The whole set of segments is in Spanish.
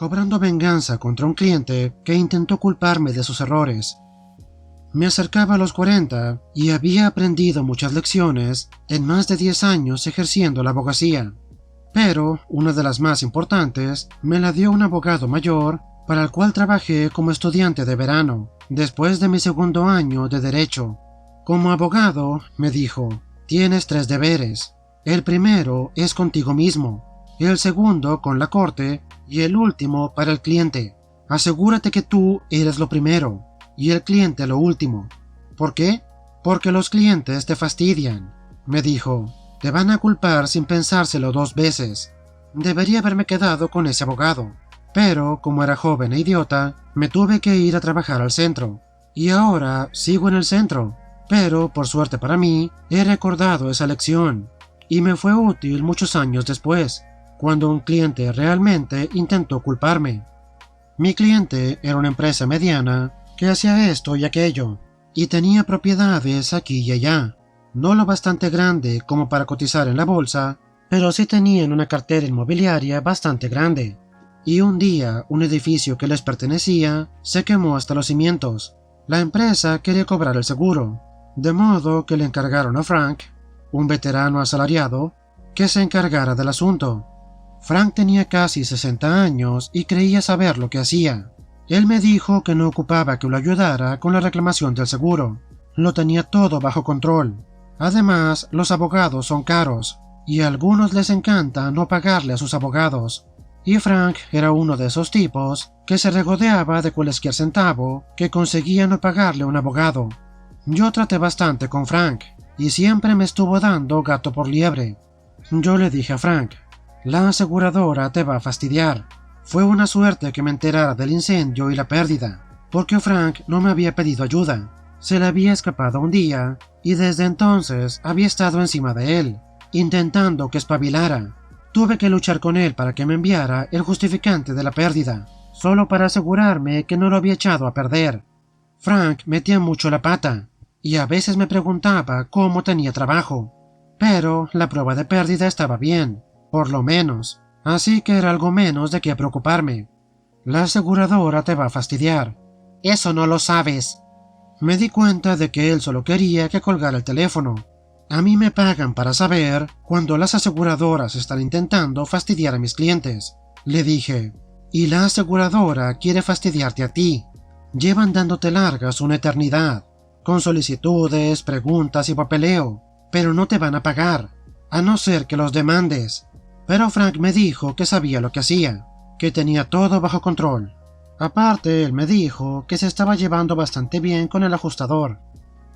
cobrando venganza contra un cliente que intentó culparme de sus errores. Me acercaba a los 40 y había aprendido muchas lecciones en más de 10 años ejerciendo la abogacía. Pero una de las más importantes me la dio un abogado mayor para el cual trabajé como estudiante de verano, después de mi segundo año de Derecho. Como abogado, me dijo, tienes 3 deberes. El primero es contigo mismo, el segundo con la corte y el último para el cliente. Asegúrate que tú eres lo primero y el cliente lo último. ¿Por qué? Porque los clientes te fastidian, me dijo. Te van a culpar sin pensárselo 2 veces. Debería haberme quedado con ese abogado, pero como era joven e idiota, me tuve que ir a trabajar al centro. Y ahora sigo en el centro, pero por suerte para mí, he recordado esa lección, y me fue útil muchos años después, cuando un cliente realmente intentó culparme. Mi cliente era una empresa mediana que hacía esto y aquello, y tenía propiedades aquí y allá, no lo bastante grande como para cotizar en la bolsa, pero sí tenían una cartera inmobiliaria bastante grande. Y un día, un edificio que les pertenecía se quemó hasta los cimientos. La empresa quería cobrar el seguro, de modo que le encargaron a Frank, un veterano asalariado, que se encargara del asunto. Frank tenía casi 60 años y creía saber lo que hacía. Él me dijo que no ocupaba que lo ayudara con la reclamación del seguro. Lo tenía todo bajo control. Además, los abogados son caros, y a algunos les encanta no pagarle a sus abogados. Y Frank era uno de esos tipos que se regodeaba de cualquier centavo que conseguía no pagarle a un abogado. Yo traté bastante con Frank, y siempre me estuvo dando gato por liebre. Yo le dije a Frank, la aseguradora te va a fastidiar. Fue una suerte que me enterara del incendio y la pérdida, porque Frank no me había pedido ayuda. Se le había escapado un día, y desde entonces había estado encima de él, intentando que espabilara. Tuve que luchar con él para que me enviara el justificante de la pérdida, solo para asegurarme que no lo había echado a perder. Frank metía mucho la pata, y a veces me preguntaba cómo tenía trabajo, pero la prueba de pérdida estaba bien, por lo menos, así que era algo menos de qué preocuparme. La aseguradora te va a fastidiar. Eso no lo sabes. Me di cuenta de que él solo quería que colgara el teléfono. A mí me pagan para saber cuando las aseguradoras están intentando fastidiar a mis clientes. Le dije, y la aseguradora quiere fastidiarte a ti. Llevan dándote largas una eternidad, con solicitudes, preguntas y papeleo, pero no te van a pagar, a no ser que los demandes. Pero Frank me dijo que sabía lo que hacía, que tenía todo bajo control. Aparte, él me dijo que se estaba llevando bastante bien con el ajustador.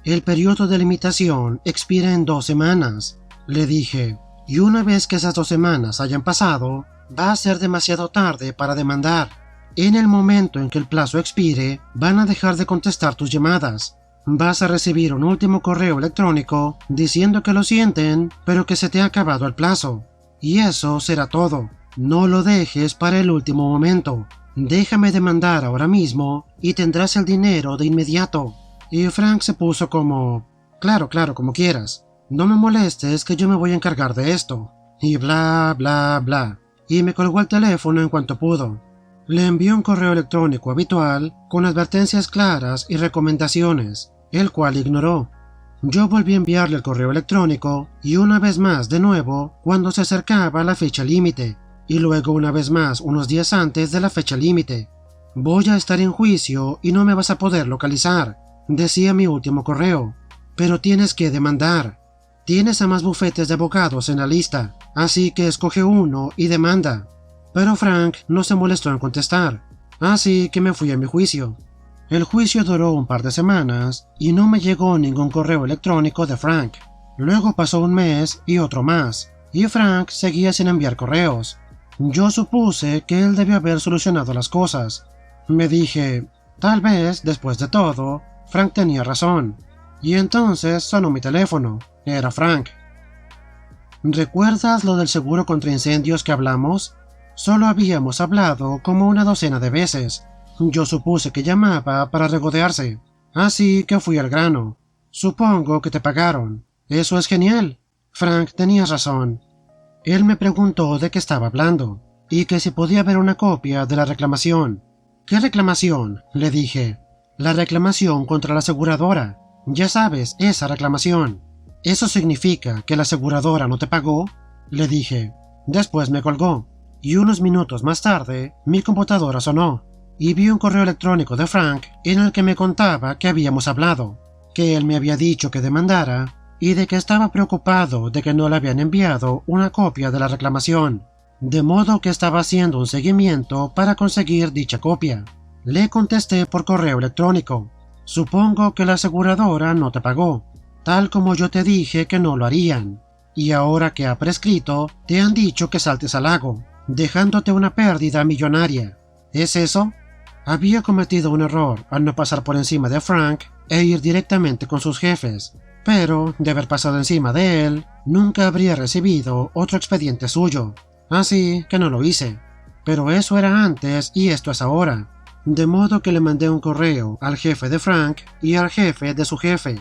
El periodo de limitación expira en 2 semanas, le dije, y una vez que esas 2 semanas hayan pasado, va a ser demasiado tarde para demandar. En el momento en que el plazo expire, van a dejar de contestar tus llamadas. Vas a recibir un último correo electrónico diciendo que lo sienten, pero que se te ha acabado el plazo. Y eso será todo. No lo dejes para el último momento. Déjame demandar ahora mismo y tendrás el dinero de inmediato. Y Frank se puso como, claro, como quieras. No me molestes que yo me voy a encargar de esto. Y bla, bla, bla. Y me colgó el teléfono en cuanto pudo. Le envió un correo electrónico habitual con advertencias claras y recomendaciones, el cual ignoró. Yo volví a enviarle el correo electrónico y una vez más de nuevo cuando se acercaba la fecha límite, y luego una vez más unos días antes de la fecha límite. Voy a estar en juicio y no me vas a poder localizar, decía mi último correo, pero tienes que demandar. Tienes a más bufetes de abogados en la lista, así que escoge uno y demanda. Pero Frank no se molestó en contestar, así que me fui a mi juicio. El juicio duró un par de semanas y no me llegó ningún correo electrónico de Frank. Luego pasó un mes y otro más, y Frank seguía sin enviar correos. Yo supuse que él debió haber solucionado las cosas. Me dije, tal vez, después de todo, Frank tenía razón. Y entonces sonó mi teléfono. Era Frank. ¿Recuerdas lo del seguro contra incendios que hablamos? Solo habíamos hablado como una docena de veces. Yo supuse que llamaba para regodearse, así que fui al grano. Supongo que te pagaron. Eso es genial. Frank, tenías razón. Él me preguntó de qué estaba hablando, y que si podía ver una copia de la reclamación. ¿Qué reclamación?, le dije. La reclamación contra la aseguradora. Ya sabes, esa reclamación. ¿Eso significa que la aseguradora no te pagó?, le dije. Después me colgó, y unos minutos más tarde mi computadora sonó, y vi un correo electrónico de Frank en el que me contaba que habíamos hablado, que él me había dicho que demandara, y de que estaba preocupado de que no le habían enviado una copia de la reclamación, de modo que estaba haciendo un seguimiento para conseguir dicha copia. Le contesté por correo electrónico. Supongo que la aseguradora no te pagó, tal como yo te dije que no lo harían, y ahora que ha prescrito, te han dicho que saltes al lago, dejándote una pérdida millonaria. ¿Es eso? Había cometido un error al no pasar por encima de Frank e ir directamente con sus jefes, pero de haber pasado encima de él, nunca habría recibido otro expediente suyo, así que no lo hice. Pero eso era antes y esto es ahora, de modo que le mandé un correo al jefe de Frank y al jefe de su jefe,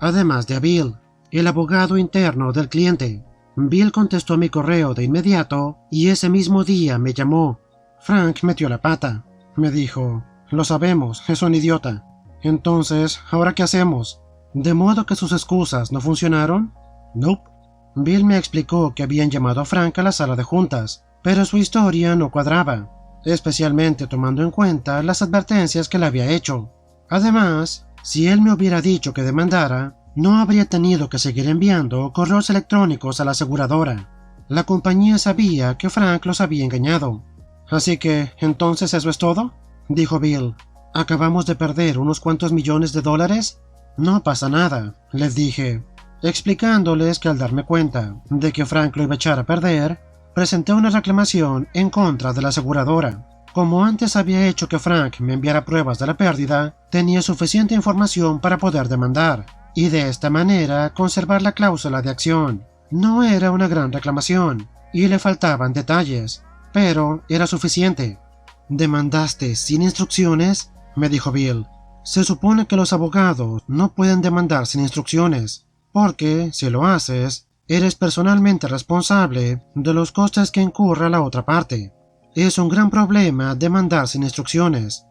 además de a Bill, el abogado interno del cliente. Bill contestó a mi correo de inmediato y ese mismo día me llamó. Frank metió la pata. Me dijo: «Lo sabemos, es un idiota. Entonces, ¿ahora qué hacemos? ¿De modo que sus excusas no funcionaron?» «Nope». Bill me explicó que habían llamado a Frank a la sala de juntas, pero su historia no cuadraba, especialmente tomando en cuenta las advertencias que le había hecho. Además, si él me hubiera dicho que demandara, no habría tenido que seguir enviando correos electrónicos a la aseguradora. La compañía sabía que Frank los había engañado. «Así que, ¿entonces eso es todo?», dijo Bill. «¿Acabamos de perder unos cuantos millones de dólares?» «No pasa nada», les dije, explicándoles que al darme cuenta de que Frank lo iba a echar a perder, presenté una reclamación en contra de la aseguradora. Como antes había hecho que Frank me enviara pruebas de la pérdida, tenía suficiente información para poder demandar, y de esta manera conservar la cláusula de acción. No era una gran reclamación, y le faltaban detalles, pero era suficiente. «¿Demandaste sin instrucciones?», me dijo Bill. «Se supone que los abogados no pueden demandar sin instrucciones, porque, si lo haces, eres personalmente responsable de los costes que incurra la otra parte. Es un gran problema demandar sin instrucciones».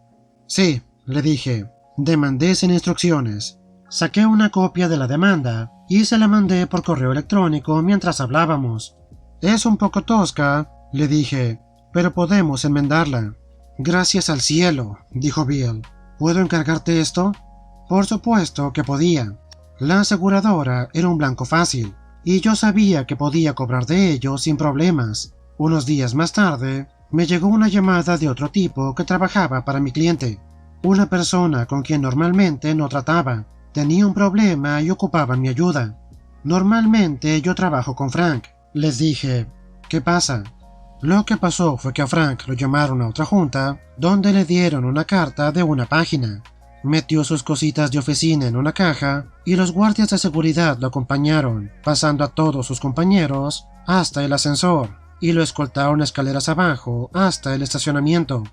«Sí», le dije, «demandé sin instrucciones». Saqué una copia de la demanda y se la mandé por correo electrónico mientras hablábamos. «Es un poco tosca», le dije, «pero podemos enmendarla». «Gracias al cielo», dijo Bill. «¿Puedo encargarte esto?» Por supuesto que podía. La aseguradora era un blanco fácil, y yo sabía que podía cobrar de ello sin problemas. Unos días más tarde, me llegó una llamada de otro tipo que trabajaba para mi cliente, una persona con quien normalmente no trataba. Tenía un problema y ocupaba mi ayuda. «Normalmente yo trabajo con Frank», les dije. «¿Qué pasa?» Lo que pasó fue que a Frank lo llamaron a otra junta, donde le dieron una carta de una página. Metió sus cositas de oficina en una caja y los guardias de seguridad lo acompañaron, pasando a todos sus compañeros hasta el ascensor, y lo escoltaron escaleras abajo hasta el estacionamiento.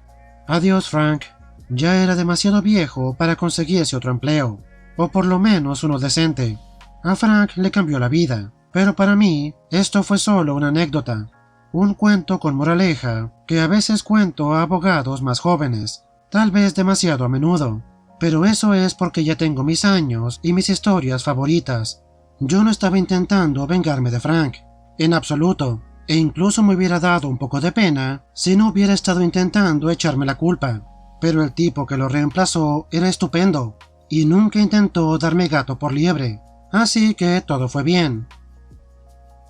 Adiós, Frank. Ya era demasiado viejo para conseguirse otro empleo, o por lo menos uno decente. A Frank le cambió la vida, pero para mí esto fue solo una anécdota. Un cuento con moraleja que a veces cuento a abogados más jóvenes, tal vez demasiado a menudo, pero eso es porque ya tengo mis años y mis historias favoritas. Yo no estaba intentando vengarme de Frank, en absoluto, e incluso me hubiera dado un poco de pena si no hubiera estado intentando echarme la culpa, pero el tipo que lo reemplazó era estupendo y nunca intentó darme gato por liebre, así que todo fue bien.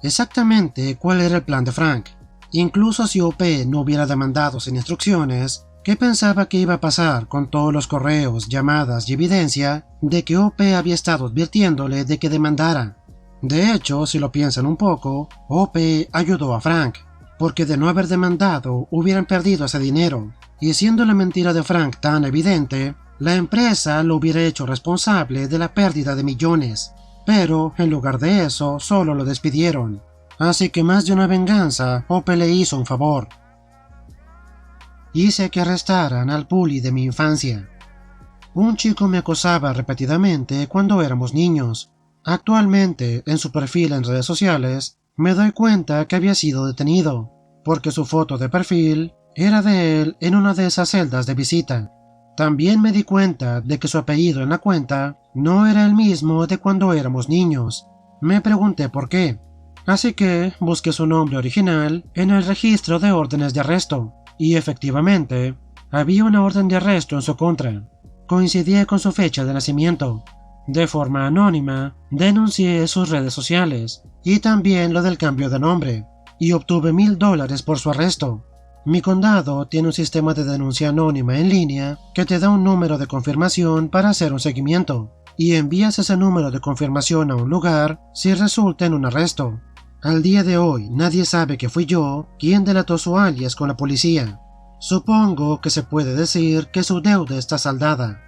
Exactamente cuál era el plan de Frank. Incluso si OP no hubiera demandado sin instrucciones, ¿qué pensaba que iba a pasar con todos los correos, llamadas y evidencia de que OP había estado advirtiéndole de que demandara? De hecho, si lo piensan un poco, OP ayudó a Frank, porque de no haber demandado hubieran perdido ese dinero, y siendo la mentira de Frank tan evidente, la empresa lo hubiera hecho responsable de la pérdida de millones. Pero, en lugar de eso, solo lo despidieron. Así que más de una venganza, OP le hizo un favor. Hice que arrestaran al bully de mi infancia. Un chico me acosaba repetidamente cuando éramos niños. Actualmente, en su perfil en redes sociales, me doy cuenta que había sido detenido. porque su foto de perfil era de él en una de esas celdas de visita. También me di cuenta de que su apellido en la cuenta no era el mismo de cuando éramos niños. Me pregunté por qué, así que busqué su nombre original en el registro de órdenes de arresto, y efectivamente, había una orden de arresto en su contra. Coincidía con su fecha de nacimiento. De forma anónima, denuncié sus redes sociales, y también lo del cambio de nombre, y obtuve $1000 por su arresto. Mi condado tiene un sistema de denuncia anónima en línea que te da un número de confirmación para hacer un seguimiento, y envías ese número de confirmación a un lugar si resulta en un arresto. Al día de hoy nadie sabe que fui yo quien delató su alias con la policía. Supongo que se puede decir que su deuda está saldada.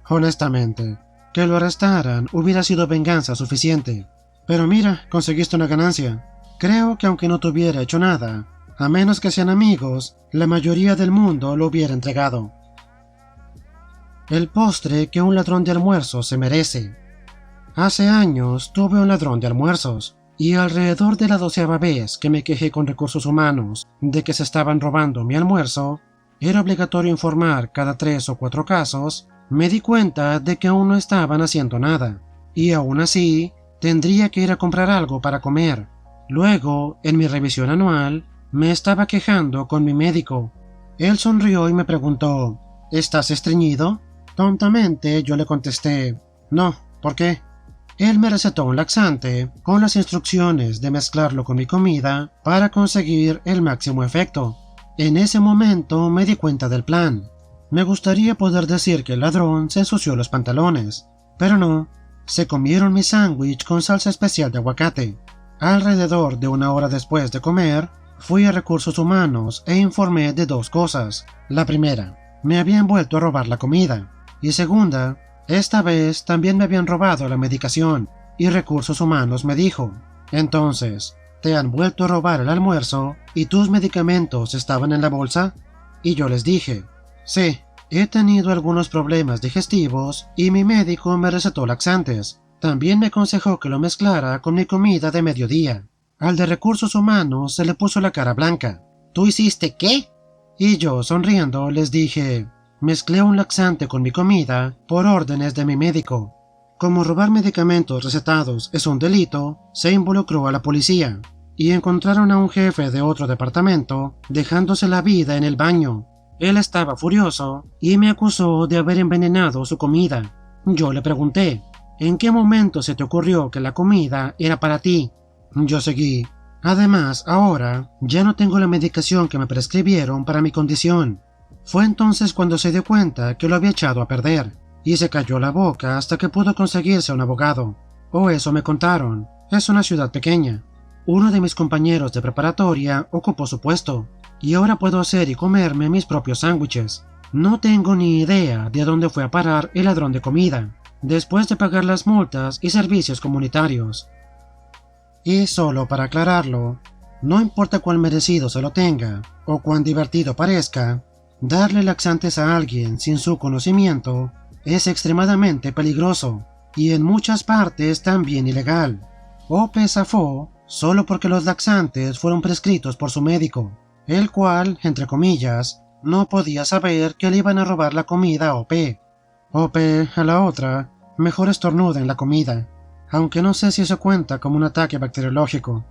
Honestamente, que lo arrestaran hubiera sido venganza suficiente. Pero mira, conseguiste una ganancia. Creo que aunque no te hubiera hecho nada, a menos que sean amigos, la mayoría del mundo lo hubiera entregado. El postre que un ladrón de almuerzos se merece. Hace años tuve un ladrón de almuerzos, y alrededor de la 12ª vez que me quejé con recursos humanos de que se estaban robando mi almuerzo, era obligatorio informar cada 3 o 4 casos, me di cuenta de que aún no estaban haciendo nada, y aún así tendría que ir a comprar algo para comer. Luego, en mi revisión anual, me estaba quejando con mi médico. Él sonrió y me preguntó, ¿estás estreñido? Tontamente yo le contesté, no, ¿por qué? Él me recetó un laxante con las instrucciones de mezclarlo con mi comida para conseguir el máximo efecto. En ese momento me di cuenta del plan. Me gustaría poder decir que el ladrón se ensució los pantalones, pero no. Se comieron mi sándwich con salsa especial de aguacate. Alrededor de 1 hora después de comer, fui a Recursos Humanos e informé de 2 cosas. La primera, me habían vuelto a robar la comida. Y segunda, esta vez también me habían robado la medicación. Y Recursos Humanos me dijo, entonces, ¿te han vuelto a robar el almuerzo y tus medicamentos estaban en la bolsa? Y yo les dije, sí, he tenido algunos problemas digestivos y mi médico me recetó laxantes. También me aconsejó que lo mezclara con mi comida de mediodía. Al de Recursos Humanos se le puso la cara blanca. ¿Tú hiciste qué? Y yo, sonriendo, les dije, mezclé un laxante con mi comida por órdenes de mi médico. Como robar medicamentos recetados es un delito, se involucró a la policía y encontraron a un jefe de otro departamento dejándose la vida en el baño. Él estaba furioso y me acusó de haber envenenado su comida. Yo le pregunté, ¿en qué momento se te ocurrió que la comida era para ti? Yo seguí. Además, ahora ya no tengo la medicación que me prescribieron para mi condición. Fue entonces cuando se dio cuenta que lo había echado a perder, y se cayó la boca hasta que pudo conseguirse un abogado. O eso me contaron. Es una ciudad pequeña. Uno de mis compañeros de preparatoria ocupó su puesto, y ahora puedo hacer y comerme mis propios sándwiches. No tengo ni idea de a dónde fue a parar el ladrón de comida, después de pagar las multas y servicios comunitarios. Y solo para aclararlo, no importa cuán merecido se lo tenga, o cuán divertido parezca, darle laxantes a alguien sin su conocimiento es extremadamente peligroso, y en muchas partes también ilegal. Ope zafó solo porque los laxantes fueron prescritos por su médico, el cual, entre comillas, no podía saber que le iban a robar la comida a Ope. Ope, a la otra, mejor estornuda en la comida, aunque no sé si eso cuenta como un ataque bacteriológico.